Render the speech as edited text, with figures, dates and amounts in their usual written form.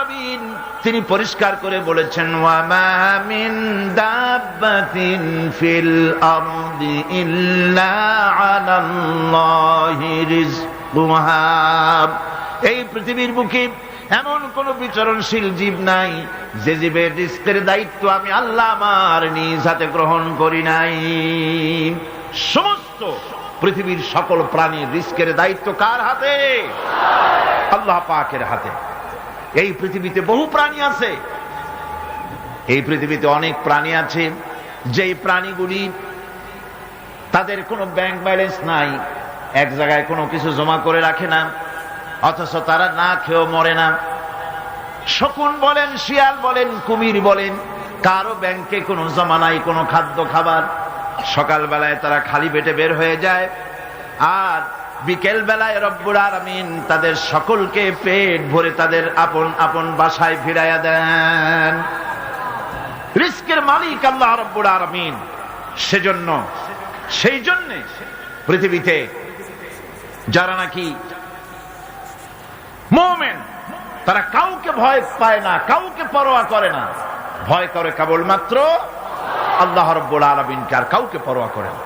আলামিন তিনি পরিষ্কার করে বলেছেন, ওয়া মা মিন দাব্বাতিন ফিল আরদি ইল্লা আলাল্লাহি রিজকুহা। এই পৃথিবীর বুকে এমন কোন বিচরণশীল জীব নাই যে জীবের রিজকের দায়িত্ব আমি আল্লাহ আমার নিজ হাতে গ্রহণ করি নাই। সমস্ত পৃথিবীর সকল প্রাণীর রিজকের দায়িত্ব কার হাতে? আল্লাহ পাকের হাতে। এই পৃথিবীতে বহু প্রাণী আছে, এই পৃথিবীতে অনেক প্রাণী আছে যেই প্রাণীগুলি তাদের কোনো ব্যাংক ব্যালেন্স নাই, এক জায়গায় কোনো কিছু জমা করে রাখে না, অথচ তারা না খেয়েও মরে না। শকুন বলেন, শিয়াল বলেন, কুমির বলেন, কারো ব্যাংকে কোনো জমা নাই কোনো খাদ্য খাবার। সকাল বেলায় তারা খালি পেটে বের হয়ে যায়, আর বিকেল বেলায় রব্বুল আলামিন তাদের সকলকে পেট ভরে তাদের আপন আপন বাসায় ফিরাইয়া দেন। রিজকের মালিক আল্লাহ রব্বুল আলামিন। সেই জন্য পৃথিবীতে যারা নাকি মুমিন তারা কাউকে ভয় পায় না, কাউকে পরোয়া করে না, ভয় করে কেবলমাত্র আল্লাহ রাব্বুল আলামিনকে, আর কাউকে পরোয়া করে না।